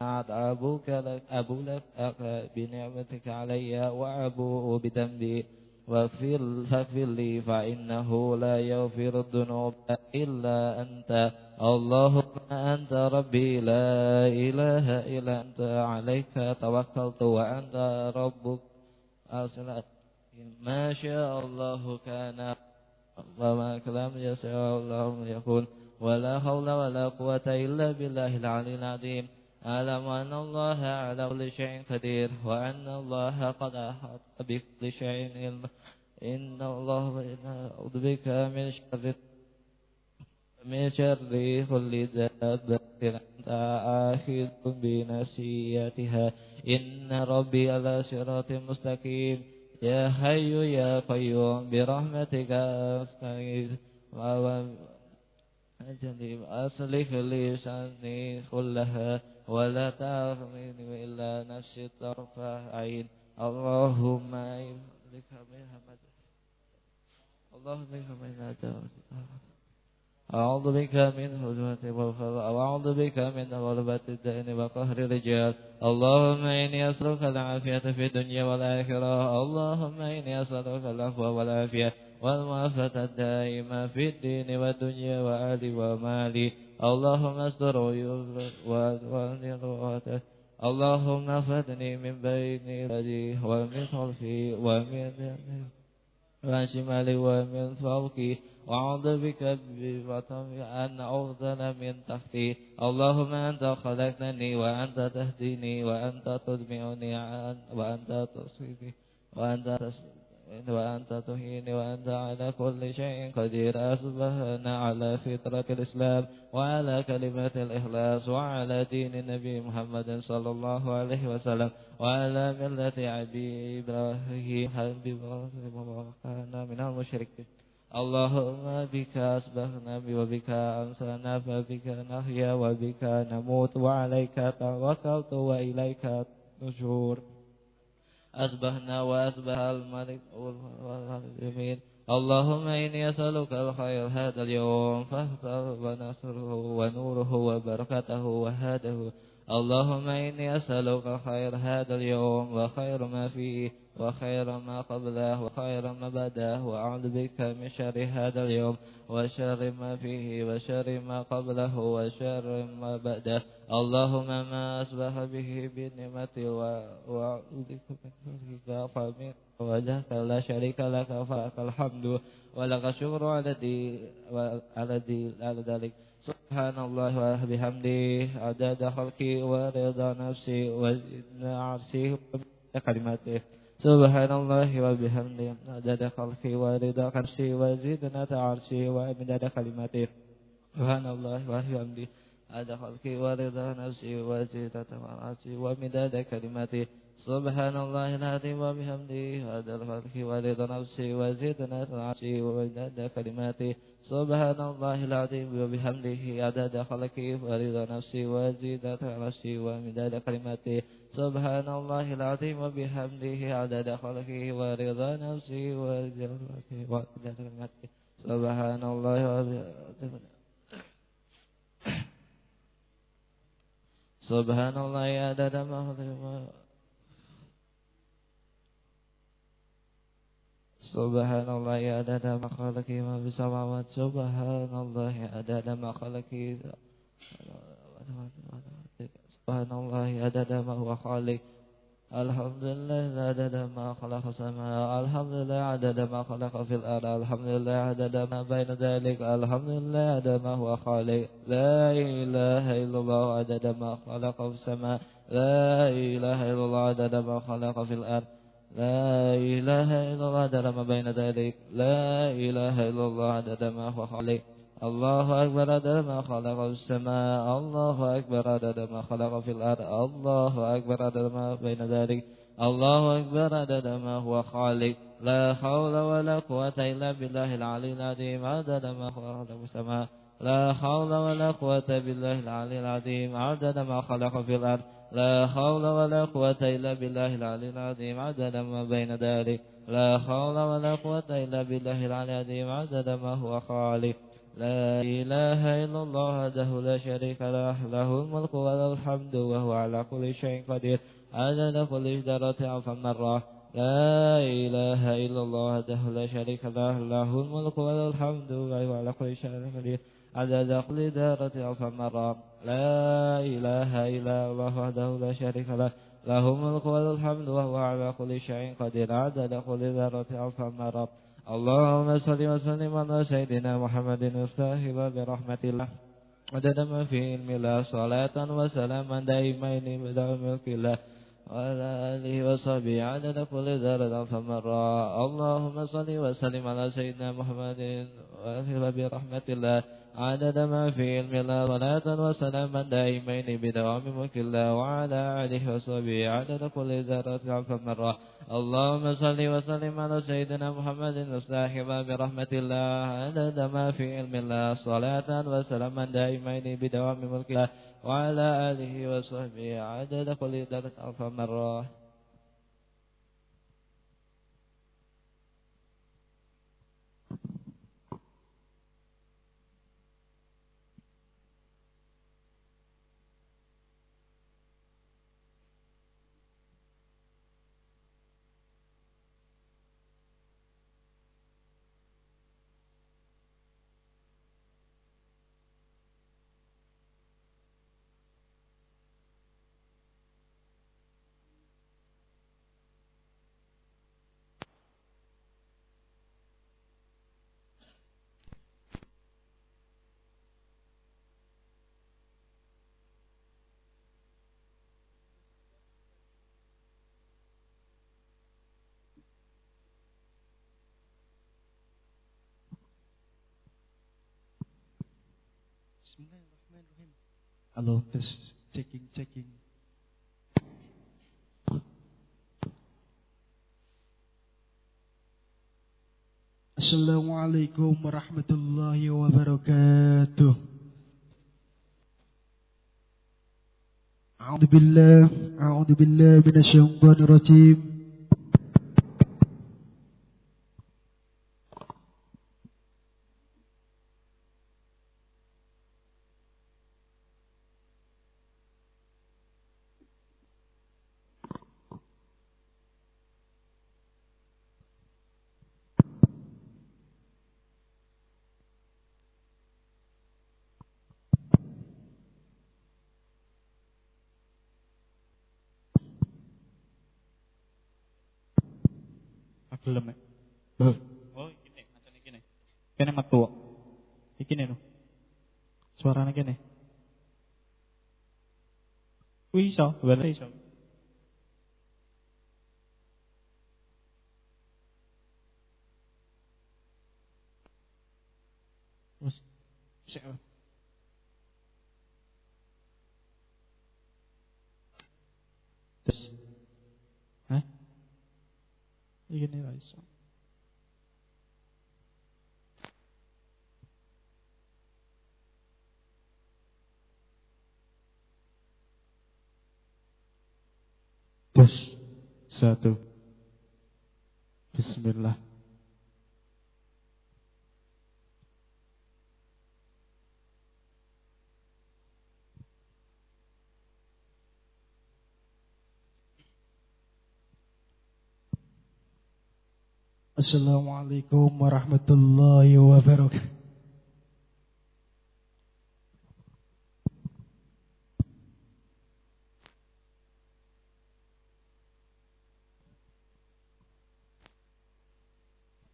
أبو لك بنعمتك علي وأبوء بذنبي فاغفر لي فإنه لا يغفر الذنوب إلا أنت. اللهم أنت ربي لا إله إلا أنت عليك توكلت وأنت ربك أرسلت ما شاء الله كان وما لم يشاء الله يكون ولا حول ولا قوة إلا بالله العلي العظيم. أعلم أن الله على كل شيء قدير وأن الله قد أحاط بكل شيء علما. إن الله أعوذ بك من شر كل دابة أنت آخذ بناصيتها إن ربي على صراط مستقيم. يا حي يا قيوم برحمتك أستغيث أصلح لي شأني كلها ولا تأخذني إلا نفسي طرف عين. اللهم بك من أعوذ بك من هجمة والخلق وأعوذ بك من غلبة الدين وقهر الرجال. اللهم إني أسألك العافية في الدنيا والآخرة. اللهم إني أسألك العفو والعافية والمعافاة الدائمة في الدين والدنيا وأهلي ومالي. اللهم استر عيوبي اللهم احفظني من بين يدي ومن خلفي ومن شمالي ومن فوقي وأعوذ بك أن أغفل من تحتي. اللهم أنت خلقتني وأنت تهديني وأنت تجمعني وأنت تصيبني وأنت تهيني وأنت على كل شيء قدير. أصبحنا على فطرة الإسلام وعلى كلمة الإخلاص وعلى دين النبي محمد صلى الله عليه وسلم وعلى ملة أبي إبراهيم حبيب وكان من المشركين. اللهم بك أصبحنا وبك أمسنا فبك نحيا وبك نموت وعليك توكلت وإليك النشور. أصبحنا وأصبح الملك والمسلمين. اللهم إني أسألك الخير هذا اليوم فاهته ونصره ونوره وبركته وهاده. اللهم إني أسألك خير هذا اليوم وخير ما فيه وخير ما قبله وخير ما بعده وأعوذ بك من شر هذا اليوم وشر ما فيه وشر ما قبله وشر ما بعده. اللهم ما أصبح به بنعمتي وأعوذ بك من شرك فمنك وجهك لا شريك لك فلك الحمد ولك الشكر على ذلك. سبحان الله وبحمده عدد خلقي ورضا نفسي وزنة عرشي وكلماته. سبحان الله وبحمده عدد خلقي ورضا نفسي وزنة عرشي ومداد كلماته. سبحان الله وبحمده عدد خلقي ورضا نفسي وزنة عرشي ومداد كلماته. سبحان الله العظيم وبحمده عدد خلقي ورضا نفسي وزنة عرشي ومداد كلماته. سبحان الله العظيم وبحمده عدد خلقه ورضا نفسه وزينة عرشه ومداد كلماته. سبحان الله العظيم وبحمده عدد خلقه ورضا نفسه وزينة ومداد كلماته. سبحان الله وبحمده سبحان الله عدد ما خلق. سبحان الله عدد ما خلق ما في السماوات. سبحان الله عدد ما خلق. سبحان الله عدد ما هو خالق. الحمد لله عدد ما خلق السماء. الحمد لله عدد ما خلق في الأرض. الحمد لله عدد ما بين ذلك. الحمد لله عدد ما هو خالق. لا إله إلا الله عدد ما خلق في السماء. لا إله إلا الله عدد ما خلق في الأرض. لا إله إلا الله عدد ما بين ذلك. لا إله إلا الله عدد ما هو خالق. الله أكبر عدد ما خلق في السماء. الله أكبر عدد ما خلق في الأرض. الله أكبر عدد ما بين ذلك. الله أكبر عدد ما هو خالق. لا حول ولا قوة إلا بالله العلي العظيم عدد ما خلق في السماء. لا حول ولا قوة بالله العلي العظيم عدد ما خلق في الأرض. لا حول ولا قوة إلا بالله العلي العظيم عدد ما بين ذلك. لا حول ولا قوة إلا بالله العلي العظيم عدد ما هو خالق. لا إله إلا الله وحده لا شريك له له الملك وله الحمد وهو على كل شيء قدير عدد كل ذرة ألف مرة لا إله إلا الله وحده لا شريك له له الملك وله الحمد وهو على كل شيء قدير عدد كل ذرة ألف مرة لا إله إلا الله وحده لا شريك له له الملك وله الحمد وهو على كل شيء قدير عدد كل ذرة ألف مرة اللهم صل وسلم على سيدنا محمد الصاحب برحمة الله عدد ما في علم الله صلاة وسلاما دائمين بدوام ملك الله وعلى آله وصحبه عدد كل ذرة ألف مرة اللهم صل وسلم على سيدنا محمد الصاحب برحمة الله عدد ما في علم الله صلاة وسلاما دائمين بدوام ملك الله وعلى آله وصحبه عدد كل ذرة ألف مرة اللهم صل وسلم على سيدنا محمد الصاحب برحمة الله عدد ما في علم الله صلاة وسلاما دائمين بدوام ملك الله وعلى آله وصحبه عدد كل ذرة ألف مرة Bismillahirrahmanirrahim. Halo, tes checking. Assalamualaikum warahmatullahi wabarakatuh. A'udzu billahi minasyaitonir rajim. Gelem. Oh, gini, macam gini. Kene metu. Iki lho. Suarane kene. Kuwi iso, wala iso. Wes. Sik. Terus. Hah? Iki ne ra iso. Tes 1. Bismillah. Assalamualaikum warahmatullahi wabarakatuh.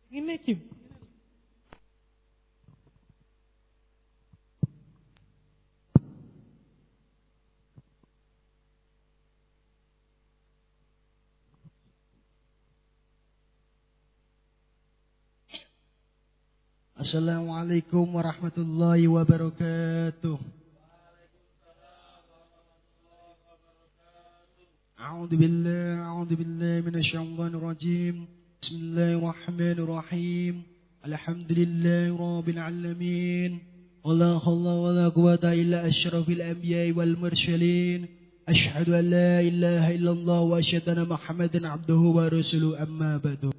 Ini Kim. Assalamualaikum warahmatullahi wabarakatuh. A'udzu billahi minasyaitonir rajim. Bismillahirrahmanirrahim. Alhamdulillahi rabbil alamin. Wala haula wala quwwata illa asyrafil anbiya'i wal mursalin. Asyhadu an la ilaha illallah wa asyhadu anna Muhammadan abduhu wa rasuluhu amma ba'du.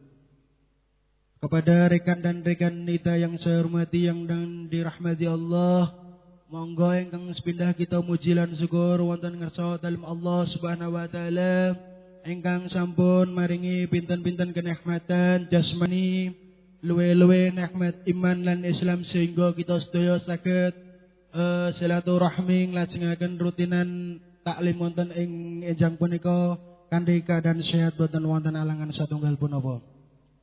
Kepada rekan dan rekan kita yang saya hormati yang dan dirahmati Allah, monggo ingkang sepindah kita muji lan syukur wonten ngarsa dalem Allah Subhanahu wa taala ingkang sampun maringi pinten-pinten kenikmatan jasmani, luwe-luwe nikmat iman lan Islam sehingga kita sedaya saged silaturahmi nglajengaken rutinan taklim wonten ing enjang punika kanthi keadaan sehat boten wonten alangan satunggal punapa.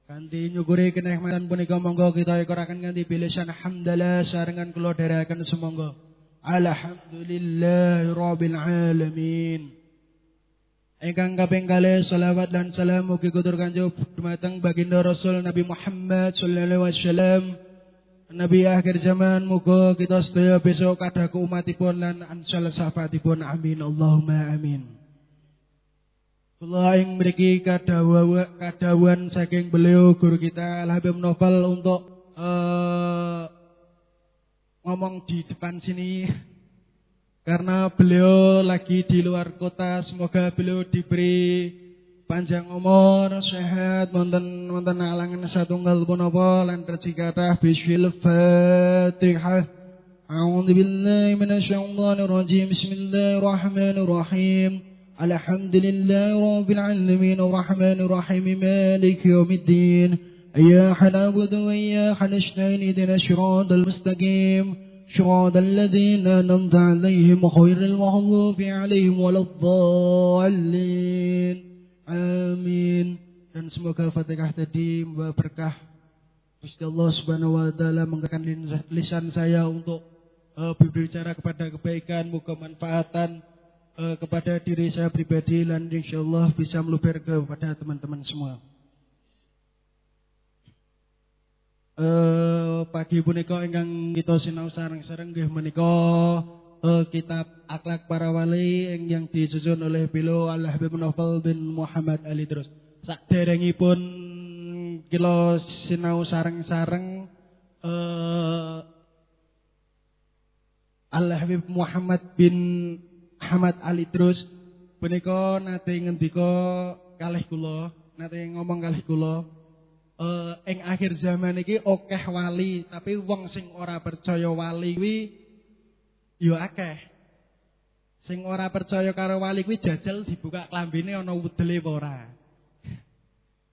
Kanthi nyukuri kenikmatan punika monggo kita ekaraken kanthi bilisan hamdalah sarengan kula dherekaken sumangga alhamdulillahirabbil alamin. Ingkang kaping kalih selawat lan salam mugi kutur kanjeng dumateng baginda Rasul Nabi Muhammad sallallahu alaihi wasallam, Nabi akhir zaman. Muga kita sedaya besok kadaku umatipun lan ansal syafaatipun, amin Allahumma amin. Kula ing mriki kadawan saking beliau guru kita Al Habib Novel untuk ngomong di depan sini karena beliau lagi di luar kota. Semoga beliau diberi panjang umur, sehat, wonten alangan satunggal punapa lan rezeki kathah. Bismillahirrahmanirrahim. A'udzu billahi minasyaitonir rajim. Bismillahirrahmanirrahim. Alhamdulillahi rabbil alamin arrahmanir rahim maliki yaumiddin iyyaka na'budu wa iyyaka nasta'in ihdinas siratal mustaqim siratal ladzina an'amta 'alaihim ghairil maghdubi 'alaihim waladdallin amin. Dan semoga Fatihah tadi membawa berkah. Gusti Allah Subhanahu wa taala menggerakkan lisan saya untuk berbicara kepada kebaikan, moga manfaatan kepada diri saya pribadi dan insyaallah bisa meluber kepada teman-teman semua. Pagi punika ingkang kita sinau sareng-sareng nggih menika kitab Akhlak Para Wali yang disusun oleh beliau Al Habib Novel bin Muhammad Ali Idrus. Saderengipun kula sinau sareng-sareng Al Habib Muhammad bin Ahmad Ali Idrus punika nate ngendika kalih kula, nate ngomong kalih kula, ing akhir zaman iki akeh wali, tapi wong sing ora percaya wali kuwi ya akeh. Sing ora percaya karo wali kuwi jajal dibuka klambine ana wudele apa ora.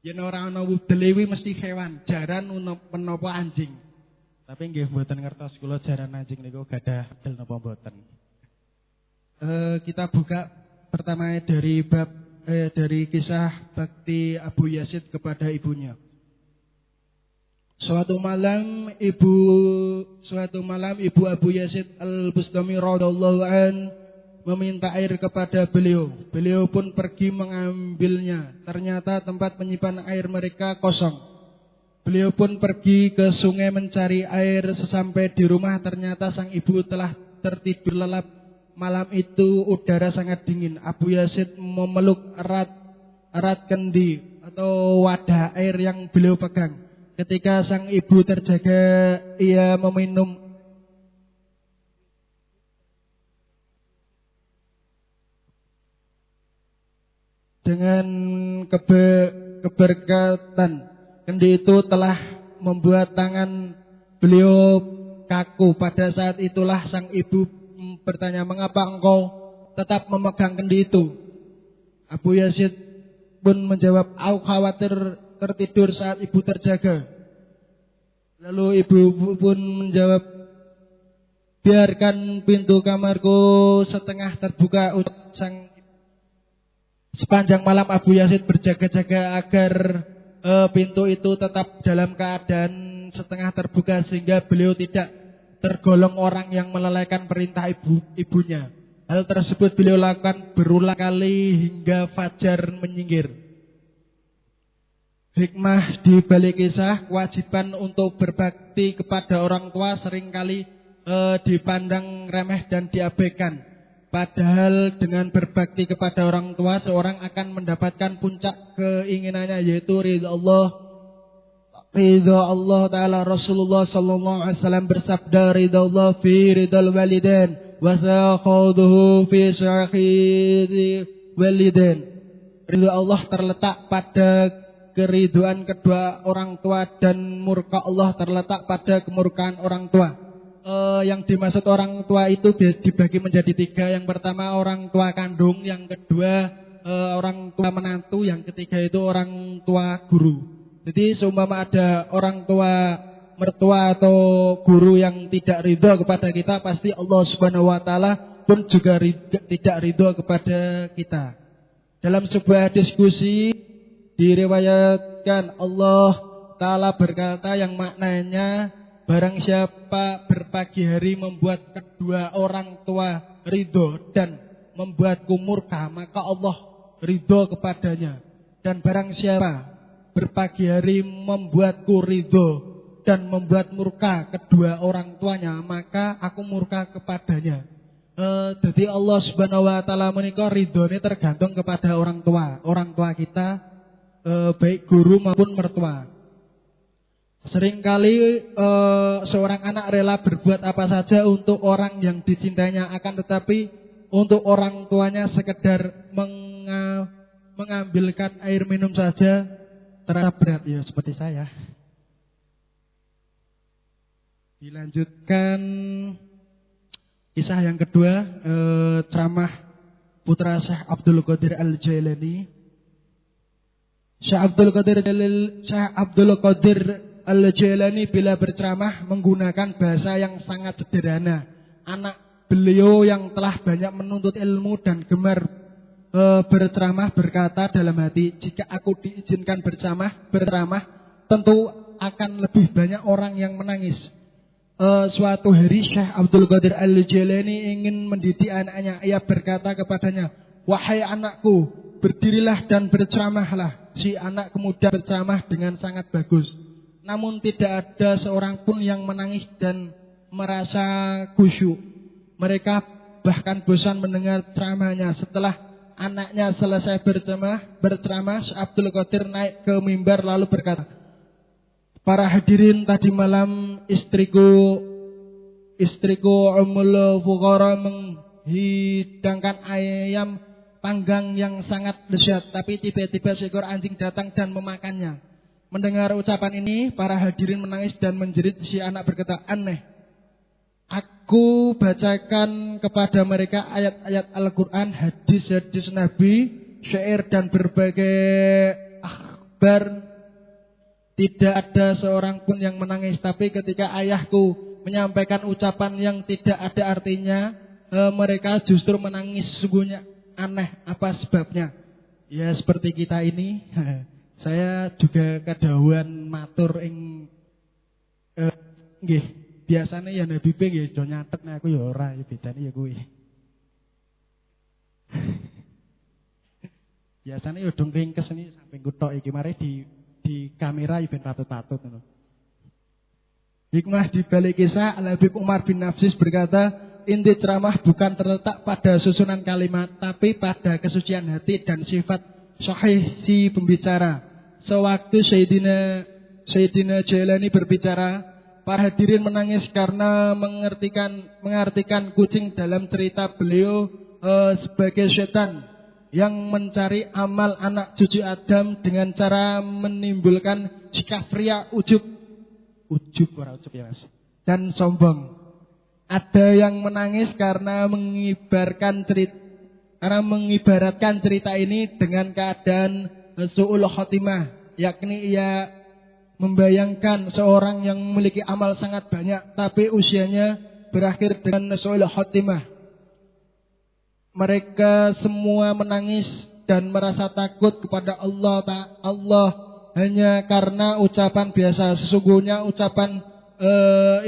Yen ora ana wudele kuwi mesti hewan, jaran menapa anjing. Tapi nggih mboten ngertos kula jaran anjing niku gadah del napa mboten. Kita buka pertama dari dari kisah bakti Abu Yazid kepada ibunya. Suatu malam ibu Abu Yazid Al-Bustami radhiyallahu an meminta air kepada beliau. Beliau pun pergi mengambilnya. Ternyata tempat penyimpan air mereka kosong. Beliau pun pergi ke sungai mencari air. Sesampai di rumah ternyata sang ibu telah tertidur lelap. Malam itu udara sangat dingin. Abu Yazid memeluk erat kendi atau wadah air yang beliau pegang. Ketika sang ibu terjaga, ia meminum dengan keberkatan. Kendi itu telah membuat tangan beliau kaku. Pada saat itulah sang ibu bertanya, mengapa engkau tetap memegang kendi itu? Abu Yazid pun menjawab, aku khawatir tertidur saat ibu terjaga. Lalu ibu pun menjawab, biarkan pintu kamarku setengah terbuka. Sepanjang malam Abu Yazid berjaga-jaga agar pintu itu tetap dalam keadaan setengah terbuka sehingga beliau tidak tergolong orang yang melalaikan perintah ibunya. Hal tersebut beliau lakukan berulang kali hingga fajar menyingkir. Hikmah di balik kisah, kewajiban untuk berbakti kepada orang tua seringkali dipandang remeh dan diabaikan. Padahal dengan berbakti kepada orang tua, seorang akan mendapatkan puncak keinginannya, yaitu ridha Allah. Ridha Allah Ta'ala. Rasulullah sallallahu alaihi wasallam bersabda, ridha Allah fi ridal walidain wa saqaduhu fi saqidi walidain. Ridha Allah terletak pada keriduan kedua orang tua dan murka Allah terletak pada kemurkaan orang tua. Yang dimaksud orang tua itu dibagi menjadi 3. Yang pertama orang tua kandung, yang kedua orang tua menantu, yang ketiga itu orang tua guru. Jadi seumpama ada orang tua mertua atau guru yang tidak ridho kepada kita, pasti Allah Subhanahu wa taala pun juga tidak ridho kepada kita. Dalam sebuah diskusi diriwayatkan Allah taala berkata yang maknanya barang siapa berpagi hari membuat kedua orang tua ridho dan membuatku murka, maka Allah ridho kepadanya. Dan barang siapa berpagi hari membuatku ridho dan membuat murka kedua orang tuanya, maka aku murka kepadanya. Jadi Allah Subhanahu wa taala menika ridhone tergantung kepada orang tua kita, baik guru maupun mertua. Seringkali seorang anak rela berbuat apa saja untuk orang yang dicintainya, akan tetapi untuk orang tuanya sekedar mengambilkan air minum saja terasa berat, ya seperti saya. Dilanjutkan kisah yang kedua, ceramah putra Syekh Abdul Qadir Al-Jailani. Syekh Abdul Qadir Al-Jailani bila berceramah menggunakan bahasa yang sangat sederhana. Anak beliau yang telah banyak menuntut ilmu dan gemar berceramah berkata dalam hati, jika aku diizinkan berceramah, tentu akan lebih banyak orang yang menangis. Suatu hari Syekh Abdul Qadir Al-Jailani ingin mendidik anaknya. Ia berkata kepadanya, wahai anakku, berdirilah dan berceramahlah. Si anak kemudian berceramah dengan sangat bagus. Namun tidak ada seorang pun yang menangis dan merasa khusyuk. Mereka bahkan bosan mendengar ceramahnya. Setelah anaknya selesai berceramah, Syekh Abdul Qadir naik ke mimbar lalu berkata, para hadirin, tadi malam istriku Ummul Fuqara menghidangkan ayam panggang yang sangat lezat, tapi tiba-tiba seekor anjing datang dan memakannya. Mendengar ucapan ini, para hadirin menangis dan menjerit. Si anak berkata, aneh. Aku bacakan kepada mereka ayat-ayat Al-Quran, hadis-hadis Nabi, syair dan berbagai akhbar. Tidak ada seorang pun yang menangis. Tapi ketika ayahku menyampaikan ucapan yang tidak ada artinya, mereka justru menangis. Sesungguhnya aneh, apa sebabnya? Ya seperti kita ini. Saya juga kadahuan matur ing nggih, biasane ya Nabi B nggih do nyatet, nek aku ya ora, ya bedane ya kuwi. Biasane ya do ringkes ini sampai kuthok iki, mare di kamera ya ben patut-patut ngono. Hikmah di balik kisah, Al-Habib Umar bin Nafis berkata, inti ceramah bukan terletak pada susunan kalimat, tapi pada kesucian hati dan sifat sahih si pembicara. Sewaktu Sayyidina Jailani berbicara, para hadirin menangis karena mengartikan kucing dalam cerita beliau sebagai setan yang mencari amal anak cucu Adam dengan cara menimbulkan sikap ria, ujub ya Mas, dan sombong. Ada yang menangis karena mengibaratkan cerita ini dengan keadaan su'ul khotimah, yakni ia membayangkan seorang yang memiliki amal sangat banyak tapi usianya berakhir dengan su'ul khotimah. Mereka semua menangis dan merasa takut kepada Allah hanya karena ucapan biasa. Sesungguhnya ucapan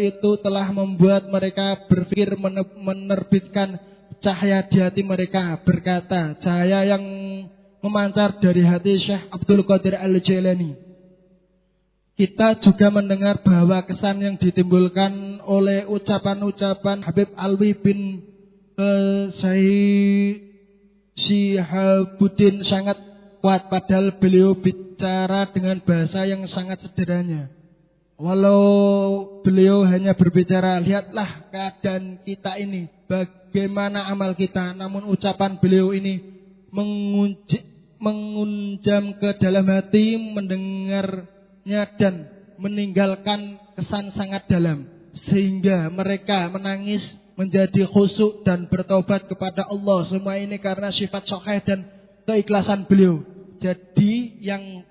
itu telah membuat mereka berpikir menerbitkan cahaya di hati mereka. Berkata, cahaya yang memancar dari hati Syekh Abdul Qadir Al-Jailani. Kita juga mendengar bahwa kesan yang ditimbulkan oleh ucapan-ucapan Habib Alwi bin Syihabuddin sangat kuat, padahal beliau bicara dengan bahasa yang sangat sederhana. Walau beliau hanya berbicara, lihatlah keadaan kita ini, bagaimana amal kita, namun ucapan beliau ini mengunjam ke dalam hati mendengarnya dan meninggalkan kesan sangat dalam, sehingga mereka menangis menjadi khusyuk dan bertobat kepada Allah. Semua ini karena sifat sahih dan keikhlasan beliau. Jadi yang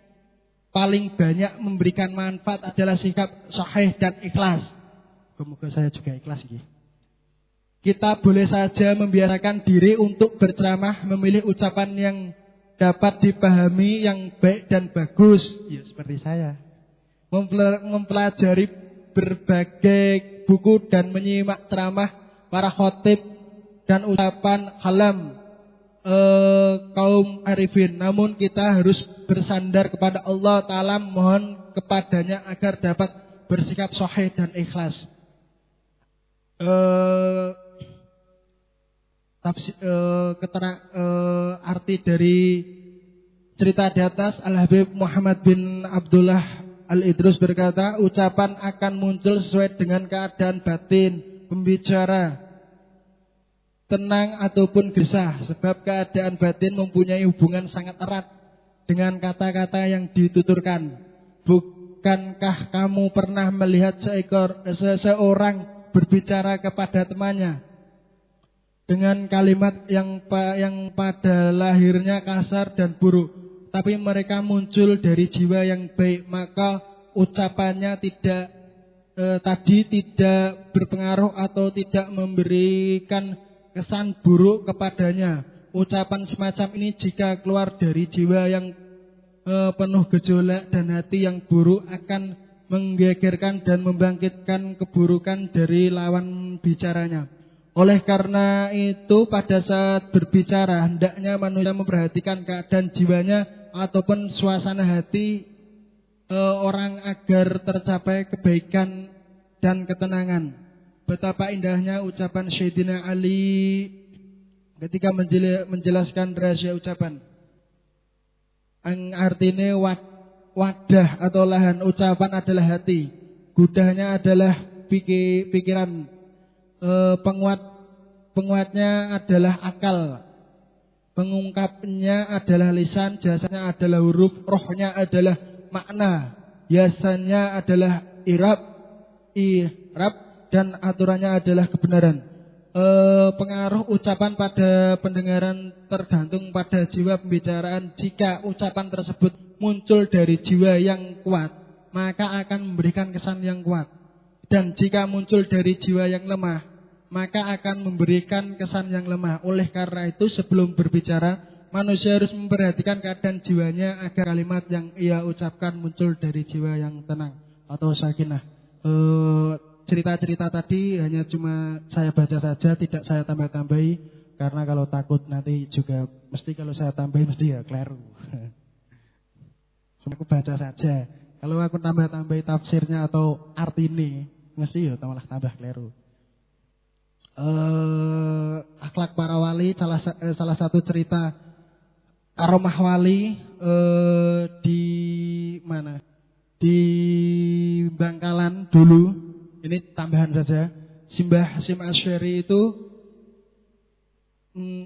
paling banyak memberikan manfaat adalah sikap sahih dan ikhlas. Semoga saya juga ikhlas ini. Kita boleh saja membiasakan diri untuk berceramah, memilih ucapan yang dapat dipahami, yang baik dan bagus. Ya, seperti saya. Mempelajari berbagai buku dan menyimak ceramah para khotib dan ucapan kalam kaum arifin. Namun kita harus bersandar kepada Allah Ta'ala, mohon kepadanya agar dapat bersikap sahih dan ikhlas. Arti dari cerita di atas, Al-Habib Muhammad bin Abdullah Al-Idrus berkata, ucapan akan muncul sesuai dengan keadaan batin pembicara, tenang ataupun gelisah, sebab keadaan batin mempunyai hubungan sangat erat dengan kata-kata yang dituturkan. Bukankah kamu pernah melihat seseorang berbicara kepada temannya dengan kalimat yang pada lahirnya kasar dan buruk, tapi mereka muncul dari jiwa yang baik, maka ucapannya tidak berpengaruh atau tidak memberikan kesan buruk kepadanya. Ucapan semacam ini jika keluar dari jiwa yang penuh gejolak dan hati yang buruk akan menggegerkan dan membangkitkan keburukan dari lawan bicaranya. Oleh karena itu pada saat berbicara hendaknya manusia memperhatikan keadaan jiwanya ataupun suasana hati orang agar tercapai kebaikan dan ketenangan. Betapa indahnya ucapan Sayyidina Ali ketika menjelaskan rahasia ucapan. Artinya wadah atau lahan ucapan adalah hati, gudahnya adalah pikiran, penguatnya adalah akal, pengungkapnya adalah lisan, jasanya adalah huruf, rohnya adalah makna, hiasannya adalah irab, dan aturannya adalah kebenaran. Pengaruh ucapan pada pendengaran tergantung pada jiwa pembicaraan. Jika ucapan tersebut muncul dari jiwa yang kuat, maka akan memberikan kesan yang kuat. Dan jika muncul dari jiwa yang lemah, maka akan memberikan kesan yang lemah. Oleh karena itu sebelum berbicara, manusia harus memperhatikan keadaan jiwanya agar kalimat yang ia ucapkan muncul dari jiwa yang tenang atau sakinah. Cerita-cerita tadi hanya cuma saya baca saja, tidak saya tambah-tambahi, karena kalau takut nanti juga mesti kalau saya tambahin mesti ya keliru. Cuma aku baca saja. Kalau aku tambah-tambahi tafsirnya atau arti ini, mesti ya malah tambah keliru. Akhlak para wali, salah satu cerita karomah wali di mana? Di Bangkalan dulu. Ini tambahan saja. Simbah Hasyim Asy'ari itu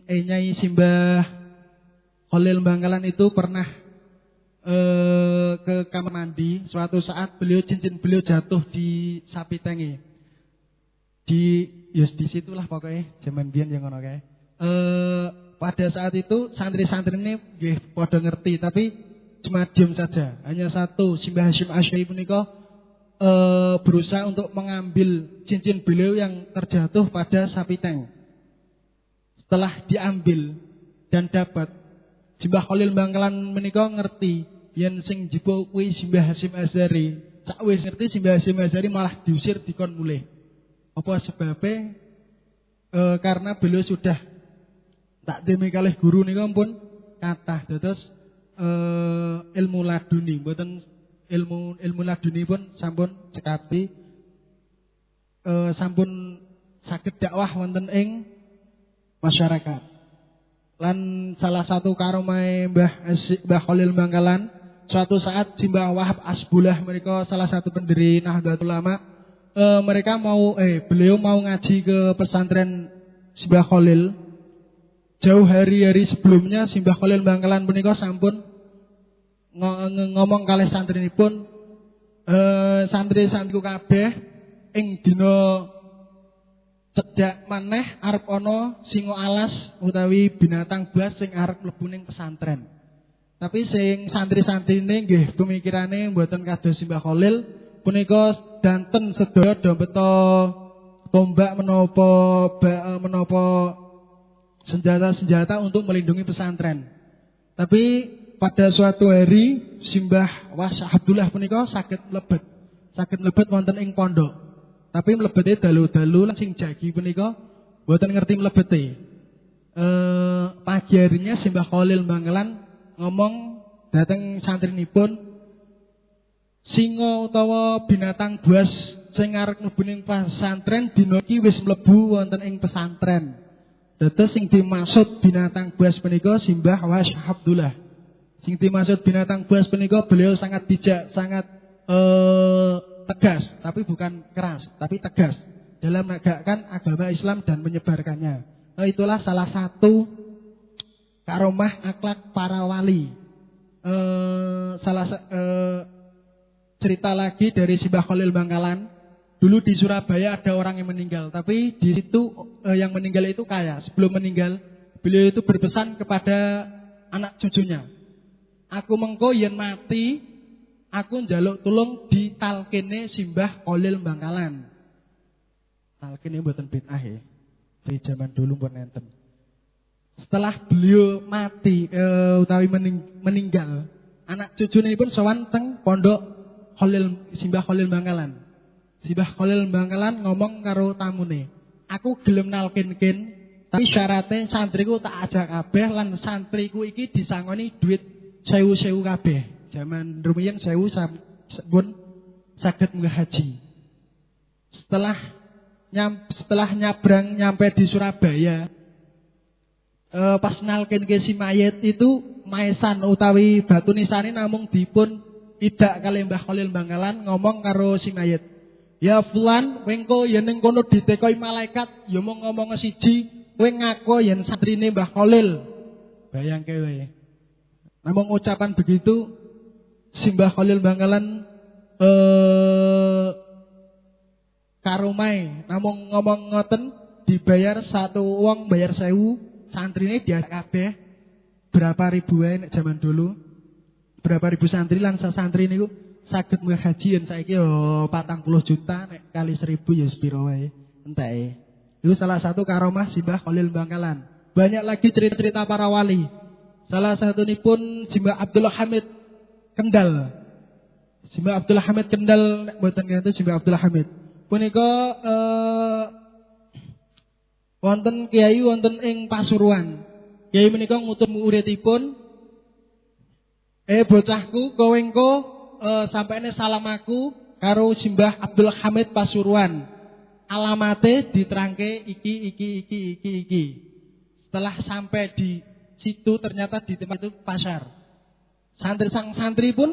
Nyai Simbah Khalil Bangkalan itu pernah ke kamar mandi. Suatu saat cincin beliau jatuh di sapi tengi. Di situlah pokoknya zaman biyen yang ngono kae. Pada saat itu santri-santri ini nggih padha ngerti tapi cuma diam saja. Hanya satu, Simbah Hasyim Asy'ari punika berusaha untuk mengambil cincin beliau yang terjatuh pada sapi teng. Setelah diambil dan dapat, Simbah Khalil Bangkalan menika ngerti yen sing jipo kuwi Simbah Hasyim Asy'ari. Sakwis ngerti Simbah Hasyim Asy'ari malah diusir dikon mulih. Apa sebabnya? Karena beliau sudah tak demi kalih guru nika pun kathah dados ilmu laduni mboten ilmu laduni pun sampun cekapi sampun saged dakwah wonten ing masyarakat. Lan salah satu karomah Mbah Khalil Bangkalan, suatu saat Simbah Wahab Asbullah mereka salah satu pendiri Nahdlatul Ulama, beliau mau ngaji ke pesantren Simbah Khalil. jauh hari-hari sebelumnya Simbah Khalil Bangkalan punika sampun ngomong kalih santrinipun, santri-santriku kabeh ing dina cedhak maneh arep ana singa alas utawi binatang buas sing arep mlebu ning pesantren. Tapi sing santri-santrine nggih pemikirane mboten kados Simbah Khalil, punika danten sedaya dompeta tombak menapa senjata-senjata untuk melindungi pesantren. Tapi pada suatu hari Simbah Wasah Abdullah punika saged mlebet wonten ing pondok. Tapi mlebete dalu-dalu lan sing jagi punika mboten ngerti mlebete. Pagi harinya Simbah Khalil Bangkalan ngomong dateng santrinipun, singa utawa binatang buas sing arep mlebu ning pesantren dina iki wis mlebu wonten ing pesantren. Dados sing dimaksud binatang buas punika Simbah Wasah Abdullah. Sing dimaksud binatang buas punika beliau sangat bijak, sangat tegas, tapi bukan keras, tapi tegas dalam menegakkan agama Islam dan menyebarkannya. Itulah salah satu karomah akhlak para wali. Cerita lagi dari Simbah Khalil Bangkalan. Dulu di Surabaya ada orang yang meninggal, tapi di situ yang meninggal itu kaya. Sebelum meninggal, beliau itu berpesan kepada anak cucunya, aku mengko yen mati, aku njaluk tulung di talkine Simbah Khalil Bangkalan. Talkine mboten bid'ah ya. Dari zaman dulu pun enten. Setelah beliau mati utawi meninggal, anak cucune pun sowan teng pondok Simbah Khalil Bangkalan. Simbah Khalil Bangkalan ngomong karo tamune, aku gelem nalkinken, tapi syaratnya santriku tak ajak kabeh lan santriku iki disangoni duit 1000 kabeh. Zaman rumiyin 1000 pun saged haji. Setelah nyabrang nyampe di Surabaya, pas nalkinke si mayit itu maesan utawi batu nisane namung dipun idak kali Mbah Khalil Bangkalan ngomong karo si mayit, ya fulan, wengko yen ning kono ditekoi malaikat, ya mung ngomong siji, kowe ngaku yen santrine Mbah Khalil. Bayangke wae. Namung ucapan begitu Simbah Khalil Bangkalan karomai, namung ngomong ngoten dibayar satu wong bayar 1000, santrine diajak kabeh berapa ribu wae nek zaman dulu. Berapa ribu santri lan santri niku saged haji yen saiki yo 40 juta nek kali 1000 ya sepiro wae enteke. Itu salah satu karomah Simbah Khalil Bangkalan. Banyak lagi cerita-cerita para wali. Salah satunipun Simbah Abdullah Hamid Kendal. Simbah Abdullah Hamid Kendal nek mboten ngerti Simbah Abdullah Hamid. Punika wonten kiai wonten ing Pasuruan. Kiai menika ngutus muridipun, bocahku kowe engko sampene salam aku karo Simbah Abdul Hamid Pasuruan. Alamate diterangke iki. Setelah sampai di situ ternyata di tempat itu pasar. Santri pun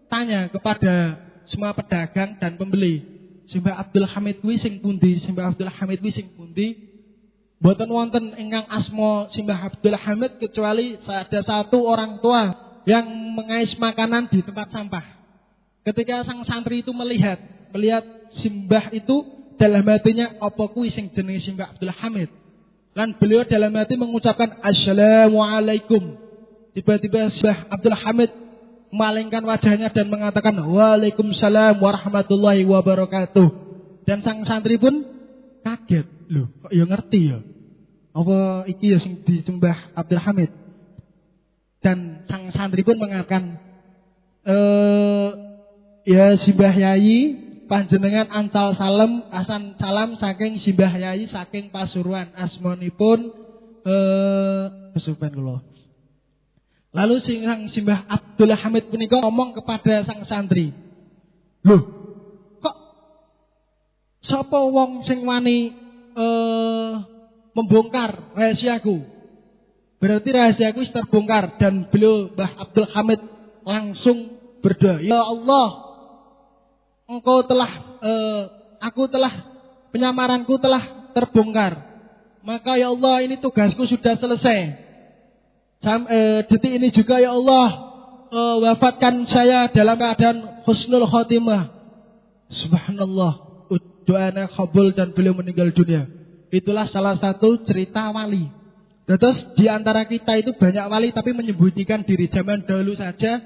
tanya kepada semua pedagang dan pembeli, Simbah Abdul Hamid kuwi sing pundi? Simbah Abdul Hamid kuwi sing pundi? Mboten wonten ingkang asma Simbah Abdul Hamid kecuali ada satu orang tua yang mengais makanan di tempat sampah. Ketika sang santri itu melihat Simbah itu, dalam hatinya apa kuwi sing jenenge Simbah Abdul Hamid. Lan beliau dalam hati mengucapkan Assalamualaikum. Tiba-tiba Simbah Abdul Hamid memalingkan wajahnya dan mengatakan Waalaikumsalam warahmatullahi wabarakatuh. Dan sang santri pun kaget, loh kok ya ngerti ya, apa iki ya sing di Simbah Abdul Hamid. Dan sang santri pun mengatakan, ya Simbah Yai, panjenengan ancal salam saking Simbah Yai saking Pasuruan, asmanipun kesupen kula. Lalu sang Simbah Abdul Hamid punika ngomong kepada sang santri, loh kok sapa wong sing wani membongkar rahasiaku? Berarti rahasiaku terbongkar. Dan beliau Mbah Abdul Hamid langsung berdoa, ya Allah, penyamaranku telah terbongkar. maka ya Allah ini tugasku sudah selesai. Detik ini juga ya Allah wafatkan saya dalam keadaan husnul khotimah. Subhanallah, doanya kabul dan beliau meninggal dunia. Itulah salah satu cerita wali. Terus di antara kita itu banyak wali tapi menyembunyikan diri. Zaman dahulu saja